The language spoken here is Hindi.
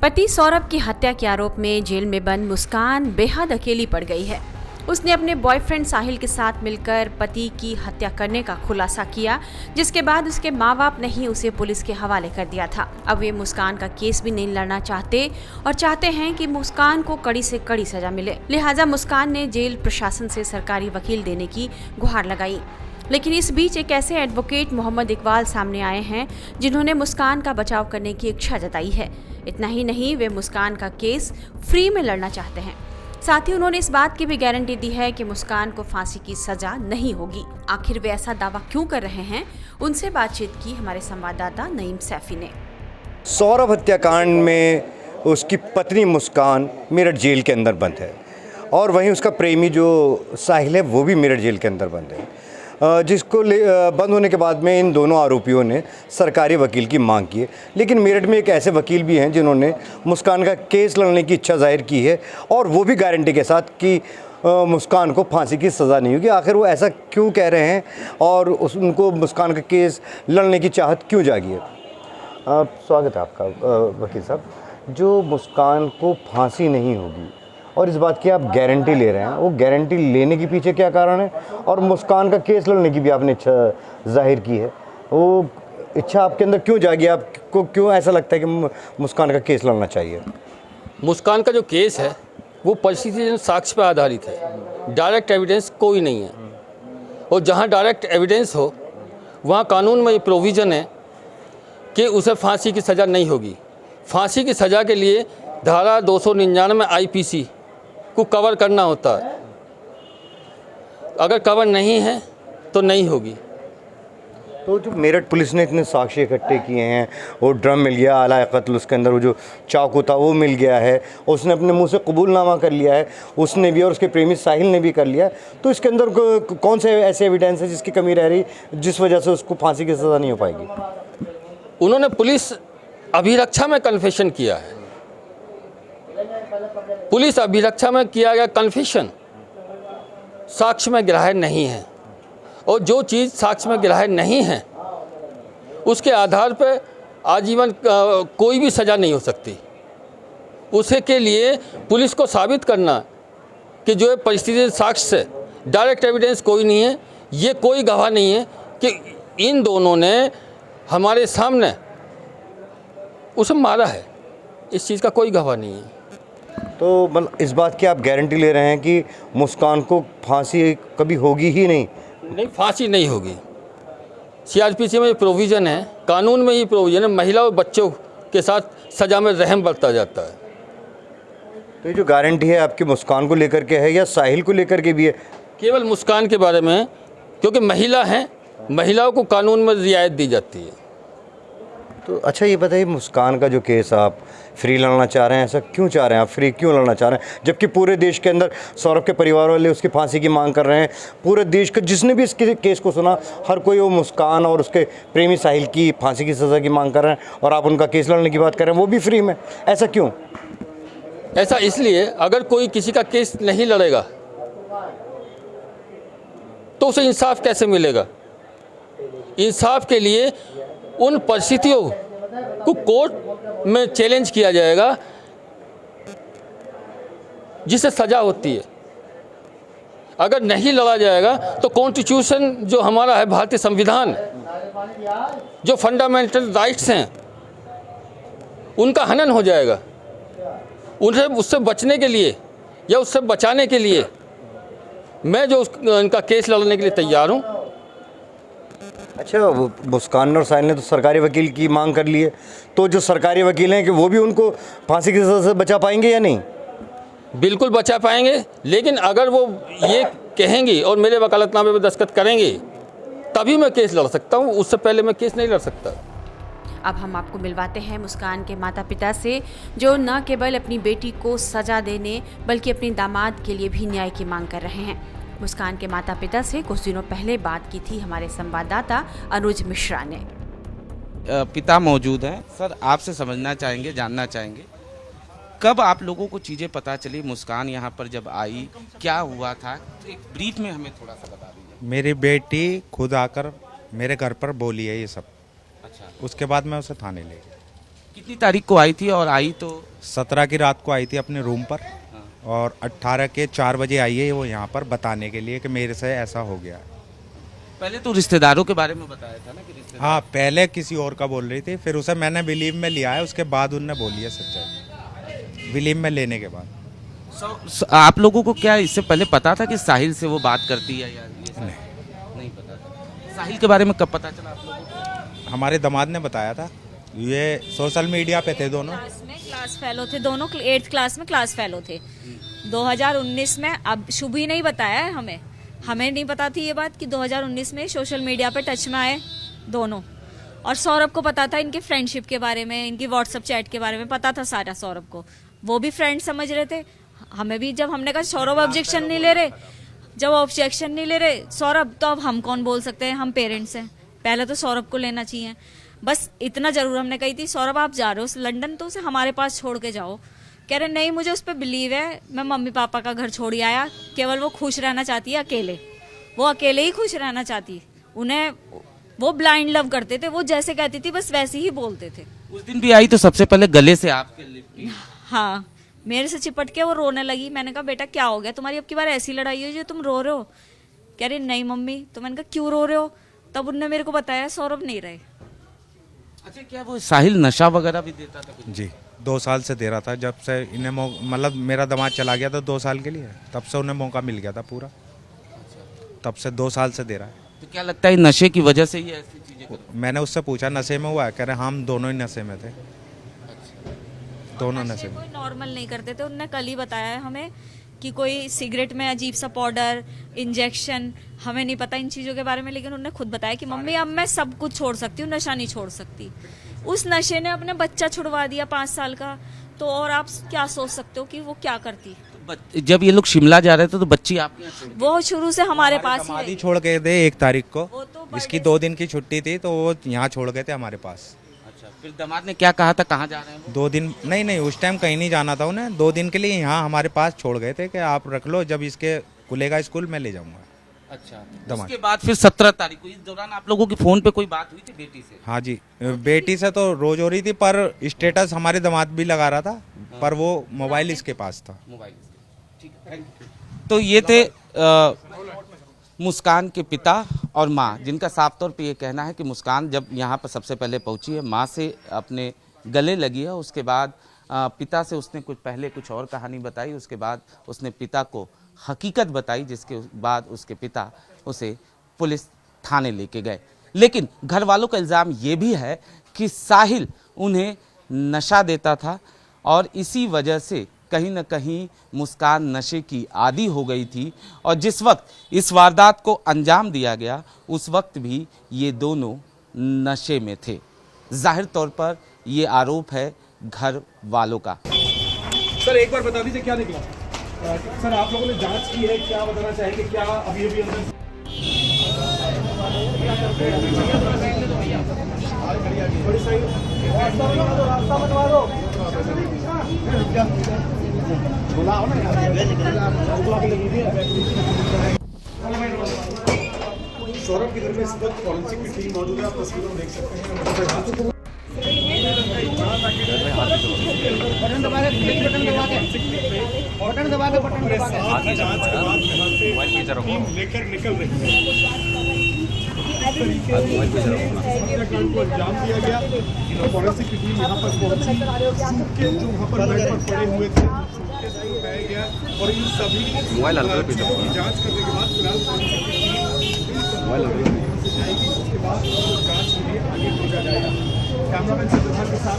पति सौरभ की हत्या के आरोप में जेल में बंद मुस्कान बेहद अकेली पड़ गई है। उसने अपने बॉयफ्रेंड साहिल के साथ मिलकर पति की हत्या करने का खुलासा किया, जिसके बाद उसके माँ बाप ने ही उसे पुलिस के हवाले कर दिया था। अब वे मुस्कान का केस भी नहीं लड़ना चाहते और चाहते हैं कि मुस्कान को कड़ी से कड़ी सजा मिले। लिहाजा मुस्कान ने जेल प्रशासन से सरकारी वकील देने की गुहार लगाई। लेकिन इस बीच एक ऐसे एडवोकेट मोहम्मद इकबाल सामने आए हैं जिन्होंने मुस्कान का बचाव करने की इच्छा जताई है। इतना ही नहीं, वे मुस्कान का केस फ्री में लड़ना चाहते हैं। साथ ही उन्होंने इस बात की भी गारंटी दी है कि मुस्कान को फांसी की सजा नहीं होगी। आखिर वे ऐसा दावा क्यों कर रहे हैं, उनसे बातचीत की हमारे संवाददाता नईम सैफी ने। सौरभ हत्याकांड में उसकी पत्नी मुस्कान मेरठ जेल के अंदर बंद है और वहीं उसका प्रेमी जो साहिल है वो भी मेरठ जेल के अंदर बंद है, जिसको बंद होने के बाद में इन दोनों आरोपियों ने सरकारी वकील की मांग की है। लेकिन मेरठ में एक ऐसे वकील भी हैं जिन्होंने मुस्कान का केस लड़ने की इच्छा जाहिर की है और वो भी गारंटी के साथ कि मुस्कान को फांसी की सज़ा नहीं होगी। आखिर वो ऐसा क्यों कह रहे हैं और उनको मुस्कान का केस लड़ने की चाहत क्यों जागी है? स्वागत है आपका वकील साहब। जो मुस्कान को फांसी नहीं होगी और इस बात की आप गारंटी ले रहे हैं, वो गारंटी लेने के पीछे क्या कारण है? और मुस्कान का केस लड़ने की भी आपने इच्छा जाहिर की है, वो इच्छा आपके अंदर क्यों जागी? आपको क्यों ऐसा लगता है कि मुस्कान का केस लड़ना चाहिए? मुस्कान का जो केस है वो परिस्थिति साक्ष्य पर आधारित है, डायरेक्ट एविडेंस कोई नहीं है। और जहाँ डायरेक्ट एविडेंस हो वहाँ कानून में ये प्रोविज़न है कि उसे फांसी की सज़ा नहीं होगी। फांसी की सज़ा के लिए धारा 299 IPC को कवर करना होता है। अगर कवर नहीं है तो नहीं होगी। तो जो मेरठ पुलिस ने इतने साक्ष्य इकट्ठे किए हैं, वो ड्रम मिल गया आला कत्ल, उसके अंदर वो जो चाकू था वो मिल गया है, उसने अपने मुंह से कबूलनामा कर लिया है, उसने भी और उसके प्रेमी साहिल ने भी कर लिया है। तो इसके अंदर कौन से ऐसे एविडेंस है जिसकी कमी रह रही, जिस वजह से उसको फांसी की सज़ा नहीं हो पाएगी? उन्होंने पुलिस अभिरक्षा में कन्फेशन किया है। पुलिस अभिरक्षा में किया गया कन्फेशन साक्ष्य में ग्राह्य नहीं है और जो चीज़ साक्ष्य में ग्राह्य नहीं है उसके आधार पर आजीवन कोई भी सज़ा नहीं हो सकती। उसे के लिए पुलिस को साबित करना कि जो परिस्थिति साक्ष्य से डायरेक्ट एविडेंस कोई नहीं है, ये कोई गवाह नहीं है कि इन दोनों ने हमारे सामने उसे मारा है, इस चीज़ का कोई गवाह नहीं है। तो मतलब इस बात की आप गारंटी ले रहे हैं कि मुस्कान को फांसी कभी होगी ही नहीं? नहीं, फांसी नहीं होगी। CRPC में ये प्रोविज़न है, कानून में ये प्रोविज़न है, महिला और बच्चों के साथ सज़ा में रहम बरता जाता है। तो ये जो गारंटी है आपकी मुस्कान को लेकर के है या साहिल को लेकर के भी है? केवल मुस्कान के बारे में, क्योंकि महिला हैं, महिलाओं को कानून में रियायत दी जाती है। तो अच्छा ये बताइए, मुस्कान का जो केस आप फ्री लड़ना चाह रहे हैं, ऐसा क्यों चाह रहे हैं? आप फ्री क्यों लड़ना चाह रहे हैं जबकि पूरे देश के अंदर सौरभ के परिवार वाले उसकी फांसी की मांग कर रहे हैं? पूरे देश का जिसने भी इस केस को सुना, हर कोई वो मुस्कान और उसके प्रेमी साहिल की फांसी की सज़ा की मांग कर रहे हैं और आप उनका केस लड़ने की बात कर रहे हैं, वो भी फ्री में। ऐसा क्यों? ऐसा इसलिए, अगर कोई किसी का केस नहीं लड़ेगा तो उसे इंसाफ कैसे मिलेगा? इंसाफ के लिए उन परिस्थितियों को कोर्ट में चैलेंज किया जाएगा जिससे सज़ा होती है। अगर नहीं लड़ा जाएगा तो कॉन्स्टिट्यूशन जो हमारा है, भारतीय संविधान, जो फंडामेंटल राइट्स हैं, उनका हनन हो जाएगा। उन्हें उससे बचने के लिए या उससे बचाने के लिए मैं जो उनका केस लड़ने के लिए तैयार हूँ। अच्छा, मुस्कान और साहिल ने तो सरकारी वकील की मांग कर ली है, तो जो सरकारी वकील हैं कि वो भी उनको फांसी की सज़ा से बचा पाएंगे या नहीं? बिल्कुल बचा पाएंगे, लेकिन अगर वो ये कहेंगी और मेरे वकालतनामे पर दस्तखत करेंगे तभी मैं केस लड़ सकता हूँ, उससे पहले मैं केस नहीं लड़ सकता। अब हम आपको मिलवाते हैं मुस्कान के माता पिता से, जो न केवल अपनी बेटी को सजा देने बल्कि अपने दामाद के लिए भी न्याय की मांग कर रहे हैं। मुस्कान के माता पिता से कुछ दिनों पहले बात की थी हमारे संवाददाता अनुज मिश्रा ने। पिता मौजूद हैं। सर, आपसे समझना चाहेंगे, जानना चाहेंगे, कब आप लोगों को चीज़ें पता चली? मुस्कान यहाँ पर जब आई, क्या हुआ था? तो एक ब्रीफ में हमें थोड़ा सा बता दीजिए। मेरी बेटी खुद आकर मेरे घर पर बोली है ये सब। अच्छा, उसके बाद मैं उसे थाने ले गया। कितनी तारीख को आई थी और आई तो 17 की रात को आई थी अपने रूम पर और 18 के 4 बजे आई है वो यहाँ पर बताने के लिए कि मेरे से ऐसा हो गया है। पहले तो रिश्तेदारों के बारे में बताया था ना कि रिश्तेदार हाँ, पहले किसी और का बोल रही थी, फिर उसे मैंने बिलीव में लिया है, उसके बाद उनने बोली है सच्चाई, बिलीव में लेने के बाद। आप लोगों को क्या इससे पहले पता था कि साहिल से वो बात करती है या ये सब? नहीं पता था। साहिल के बारे में कब पता चला आप लोगों को? हमारे दामाद ने बताया था, ये सोशल मीडिया पे थे दोनों। क्लास फेलो थे दोनों, 8th क्लास में क्लास फेलो थे 2019 में। अब शुभ ही नहीं बताया है हमें नहीं पता थी ये बात कि 2019 में सोशल मीडिया पे टच में आए दोनों। और सौरभ को पता था इनके फ्रेंडशिप के बारे में, इनकी व्हाट्सएप चैट के बारे में पता था सारा सौरभ को, वो भी फ्रेंड समझ रहे थे। हमें भी जब हमने कहा सौरभ ऑब्जेक्शन नहीं ले रहे सौरभ, तो अब हम कौन बोल सकते हैं, हम पेरेंट्स हैं, पहले तो सौरभ को लेना चाहिए। बस इतना जरूर हमने कही थी, सौरभ आप जा रहे हो लंदन तो उसे हमारे पास छोड़ के जाओ। कह रहे नहीं मुझे उस पर बिलीव है, मैं मम्मी पापा का घर छोड़ आया, केवल वो खुश रहना चाहती है अकेले, वो अकेले ही खुश रहना चाहती, उन्हें वो ब्लाइंड लव करते थे, वो जैसे कहती थी बस वैसे ही बोलते थे। उस दिन भी आई तो सबसे पहले गले से आपके लिपटी। हाँ, मेरे से चिपट के वो रोने लगी। मैंने कहा बेटा क्या हो गया तुम्हारी, अब की बार ऐसी लड़ाई हुई जो तुम रो रहे हो? कह रही नहीं मम्मी। तो मैंने कहा क्यों रो रहे हो? तब उनने मेरे को बताया सौरभ नहीं रहे। अच्छा, क्या वो साहिल नशा वगैरह भी देता था कुछ? जी, 2 साल से दे रहा था, जब से इन्हें मतलब मेरा दामाद चला गया था 2 साल के लिए, तब से उन्हें मौका मिल गया था पूरा, तब से 2 साल से दे रहा है। तो क्या लगता है नशे की वजह से ही ऐसी चीजें करता है? मैंने उससे पूछा नशे में हुआ है, कह रहे हम दोनों ही नशे में थे, दोनों नशे में। कोई नॉर्मल नहीं करते थे, उनने कल ही बताया हमें कि कोई सिगरेट में अजीब सा पाउडर, इंजेक्शन, हमें नहीं पता इन चीज़ों के बारे में, लेकिन उन्होंने खुद बताया कि मम्मी अब मैं सब कुछ छोड़ सकती हूँ, नशा नहीं छोड़ सकती। उस नशे ने अपने बच्चा छुड़वा दिया 5 साल का, तो और आप क्या सोच सकते हो कि वो क्या करती। जब ये लोग शिमला जा रहे थे तो बच्ची आपके यहाँ छोड़ वो शुरू से हमारे पास ही दामाद ही रही। छोड़ गए थे 1 तारीख को, वो तो इसकी 2 दिन की छुट्टी थी तो वो यहाँ छोड़ गए थे हमारे पास। अच्छा, फिर दामाद ने क्या कहा था, कहाँ जा रहे हैं वो? 2 दिन नहीं, उस टाइम कहीं नहीं जाना था उन्हें, 2 दिन के लिए यहाँ हमारे पास छोड़ गए थे कि आप रख लो, जब इसके खुलेगा स्कूल मैं ले जाऊँगा। अच्छा, दामाद। उसके बाद फिर 17 तारीख को, इस दौरान आप लोगों की फोन पे कोई बात हुई थी बेटी से? हाँ जी, बेटी से तो रोज हो रही थी, पर स्टेटस हमारे दामाद भी लगा रहा था, पर वो मोबाइल इसके पास था। मोबाइल से। ठीक है, थैंक यू। तो ये थे मुस्कान के पिता और माँ, जिनका साफ तौर पे ये कहना है कि मुस्कान जब यहाँ पर सबसे पहले पहुँची है, माँ से अपने गले लगी है, उसके बाद पिता से उसने कुछ और कहानी बताई, उसके बाद उसने पिता को हकीकत बताई, जिसके बाद उसके पिता उसे पुलिस थाने लेके गए। लेकिन घर वालों का इल्ज़ाम ये भी है कि साहिल उन्हें नशा देता था और इसी वजह से कहीं न कहीं मुस्कान नशे की आदी हो गई थी, और जिस वक्त इस वारदात को अंजाम दिया गया उस वक्त भी ये दोनों नशे में थे। जाहिर तौर पर ये आरोप है घर वालों का। सर एक बार बता दीजिए क्या निकला? सर आप लोगों ने जांच की है, क्या बताना चाहेंगे, क्या अभी अंदर? रास्ता बनवा दो। सौरभ के घर में इस वक्त फॉरेंसिक की टीम मौजूद है, आप तस्वीरों में देख सकते हैं। लेकर निकल रही हत्याकांड को अंजाम दिया गया। फॉरेंसिक की टीम यहाँ पर पहुंची, सूटकेस जो वहाँ पर बेड पर पड़े हुए थे सूटकेस को उठाया गया और इन सभी चीजों की जांच करने के बाद फिलहाल उसके बाद जांच के लिए आगे भेजा जाएगा। कैमरामैन से के साथ